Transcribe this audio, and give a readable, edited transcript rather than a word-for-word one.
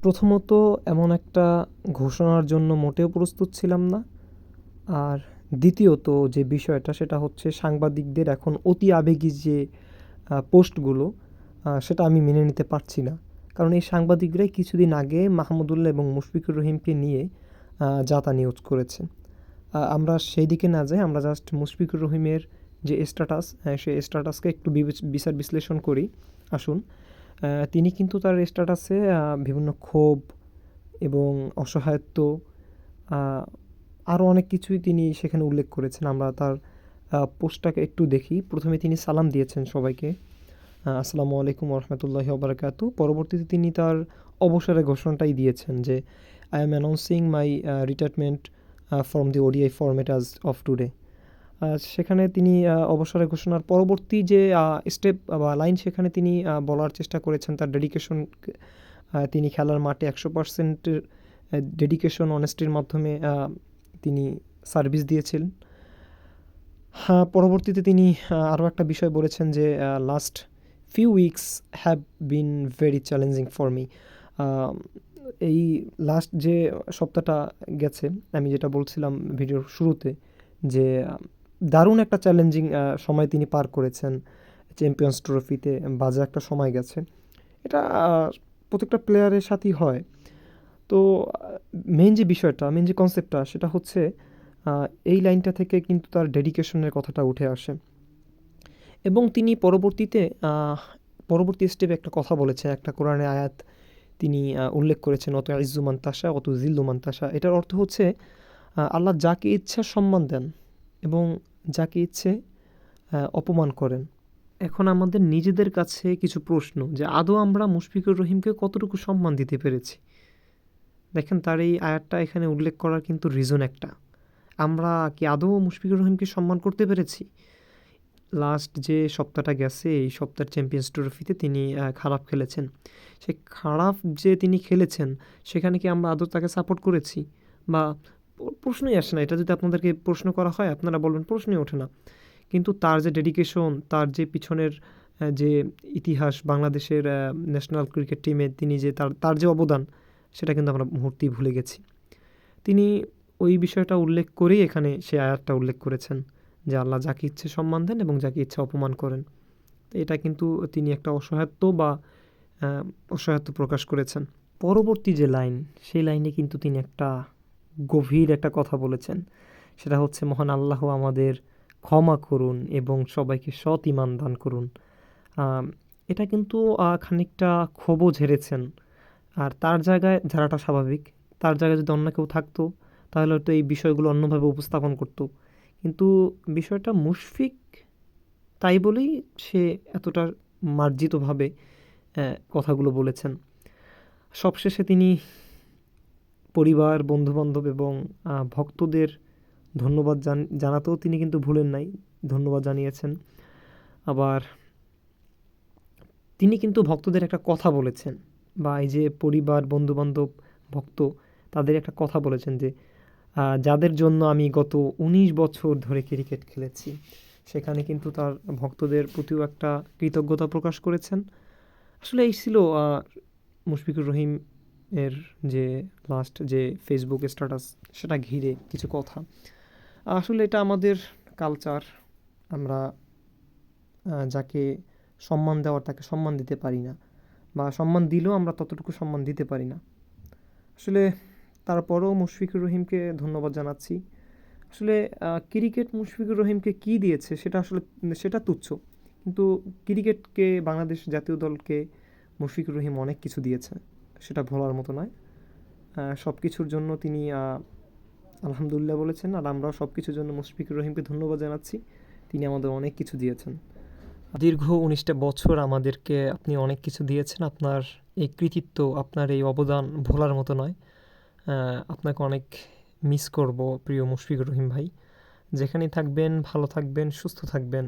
প্রথমত এমন একটা ঘোষণার জন্য মোটেও প্রস্তুত ছিলাম না। আর দ্বিতীয়ত যে বিষয়টা সেটা হচ্ছে সাংবাদিকদের এখন অতি আবেগী যে পোস্টগুলো সেটা আমি মেনে নিতে পারছি না। কারণ এই সাংবাদিকরাই কিছুদিন আগে মাহমুদুল্লাহ এবং মুশফিকুর রহিমকে নিয়ে যা তা নিউজ করেছে। আমরা সেই দিকে না যাই, আমরা জাস্ট মুশফিকুর রহিমের যে স্ট্যাটাস সেই স্ট্যাটাসকে একটু বিচার বিশ্লেষণ করি। আসুন, তিনি কিন্তু তার স্ট্যাটাসে বিভিন্ন ক্ষোভ এবং অসহায়ত্ব আরও অনেক কিছুই তিনি সেখানে উল্লেখ করেছেন। আমরা তার পোস্টটাকে একটু দেখি। প্রথমে তিনি সালাম দিয়েছেন সবাইকে, আসসালামু আলাইকুম ওরহমতুল্লাহি ওবারাকাতু। পরবর্তীতে তিনি তার অবসরের ঘোষণাটাই দিয়েছেন যে I am announcing my retirement from the ODI format as of today. সেখানে তিনি অবসরের ঘোষণার পরবর্তী যে স্টেপ বা লাইন সেখানে তিনি বলার চেষ্টা করেছেন তার ডেডিকেশন। তিনি খেলার মাঠে 100% ডেডিকেশন অনেস্টির মাধ্যমে তিনি সার্ভিস দিয়েছিলেন। পরবর্তীতে তিনি আরও একটা বিষয় বলেছেন যে last few weeks have been very challenging for me. এই লাস্ট যে সপ্তাহটা গেছে, আমি যেটা বলছিলাম ভিডিওর শুরুতে, যে দারুণ একটা চ্যালেঞ্জিং সময় তিনি পার করেছেন চ্যাম্পিয়ন্স ট্রফিতে। বাজে একটা সময় গেছে, এটা প্রত্যেকটা প্লেয়ারের সাথেই হয়। তো মেন যে বিষয়টা, মেন যে কনসেপ্টটা সেটা হচ্ছে এই লাইনটা থেকে কিন্তু তার ডেডিকেশনের কথাটা উঠে আসে। এবং তিনি পরবর্তী স্টেপে একটা কথা বলেছেন, একটা কোরআনের আয়াত তিনি উল্লেখ করেছেন, অত ইজ্জু মান্তাসা অত জিল্লু মান্তাসা। এটার অর্থ হচ্ছে আল্লাহ যাকে ইচ্ছা সম্মান দেন এবং যাকে ইচ্ছে অপমান করেন। এখন আমাদের নিজেদের কাছে কিছু প্রশ্ন, যে আদৌ আমরা মুশফিকুর রহিমকে কতটুকু সম্মান দিতে পেরেছি। দেখেন, তার এই আয়াতটা এখানে উল্লেখ করার কিন্তু রিজন একটা, আমরা কি আদৌ মুশফিকুর রহিমকে সম্মান করতে পেরেছি? লাস্ট যে সপ্তাহটা গেছে, এই সপ্তাহের চ্যাম্পিয়ন্স ট্রফিতে তিনি খারাপ খেলেছেন। সেই খারাপ যে তিনি খেলেছেন সেখানে কি আমরা আদৌ তাকে সাপোর্ট করেছি? বা প্রশ্নই আসে না। এটা যদি আপনাদেরকে প্রশ্ন করা হয় আপনারা বলবেন প্রশ্নই ওঠে না। কিন্তু তার যে ডেডিকেশন, তার যে পিছনের যে ইতিহাস, বাংলাদেশের ন্যাশনাল ক্রিকেট টিমে তিনি যে তার যে অবদান, সেটা কিন্তু আমরা মুহূর্তেই ভুলে গেছি। তিনি ওই বিষয়টা উল্লেখ করেই এখানে সে আয়াতটা উল্লেখ করেছেন যে আল্লাহ যাকে ইচ্ছে সম্মান দেন এবং যাকে ইচ্ছে অপমান করেন। এটা কিন্তু তিনি একটা অসহায়ত্ব প্রকাশ করেছেন। পরবর্তী যে লাইন, সেই লাইনে কিন্তু তিনি একটা গভীর একটা কথা বলেছেন। সেটা হচ্ছে, মহান আল্লাহ আমাদের ক্ষমা করুন এবং সবাইকে সৎ ঈমান দান করুন। এটা কিন্তু খানিকটা ক্ষোভও ঝেড়েছেন। আর তার জায়গায় ঝাড়াটা স্বাভাবিক। তার জায়গায় যদি অন্য কেউ থাকতো তাহলে হয়তো এই বিষয়গুলো অন্যভাবে উপস্থাপন করতো। কিন্তু বিষয়টা মুশফিক, তাই বলেই সে এতটা মার্জিতভাবে কথাগুলো বলেছেন। সবশেষে তিনি পরিবার, বন্ধুবান্ধব এবং ভক্তদের ধন্যবাদ জানাতেও তিনি কিন্তু ভুলেন নাই, ধন্যবাদ জানিয়েছেন। আবার তিনি কিন্তু ভক্তদের একটা কথা বলেছেন, বা এই যে পরিবার, বন্ধুবান্ধব, ভক্ত, তাদের একটা কথা বলেছেন যে যাদের জন্য আমি গত 19 বছর ধরে ক্রিকেট খেলেছি। সেখানে কিন্তু তার ভক্তদের প্রতিও একটা কৃতজ্ঞতা প্রকাশ করেছেন। আসলে এই ছিল মুশফিকুর রহিম এর যে লাস্ট যে ফেসবুক স্ট্যাটাস, সেটা ঘিরে কিছু কথা। আসলে এটা আমাদের কালচার। আমরা যাকে সম্মান দেওয়ার তাকে সম্মান দিতে পারি না, বা সম্মান দিলেও আমরা ততটুকু সম্মান দিতে পারি না। আসলে তারপরেও মুশফিকুর রহিমকে ধন্যবাদ জানাচ্ছি। আসলে ক্রিকেট মুশফিকুর রহিমকে কী দিয়েছে সেটা তুচ্ছ, কিন্তু ক্রিকেটকে, বাংলাদেশ জাতীয় দলকে মুশফিকুর রহিম অনেক কিছু দিয়েছে, সেটা ভোলার মতো নয়। সব কিছুর জন্য তিনি আলহামদুলিল্লাহ বলেছেন, আর আমরাও সব কিছুর জন্য মুশফিকুর রহিমকে ধন্যবাদ জানাচ্ছি। তিনি আমাদের অনেক কিছু দিয়েছেন। দীর্ঘ 19টা বছর আমাদেরকে আপনি অনেক কিছু দিয়েছেন। আপনার এই কৃতিত্ব, আপনার এই অবদান ভোলার মতো নয়। আপনাকে অনেক মিস করব প্রিয় মুশফিকুর রহিম ভাই। যেখানেই থাকবেন ভালো থাকবেন, সুস্থ থাকবেন।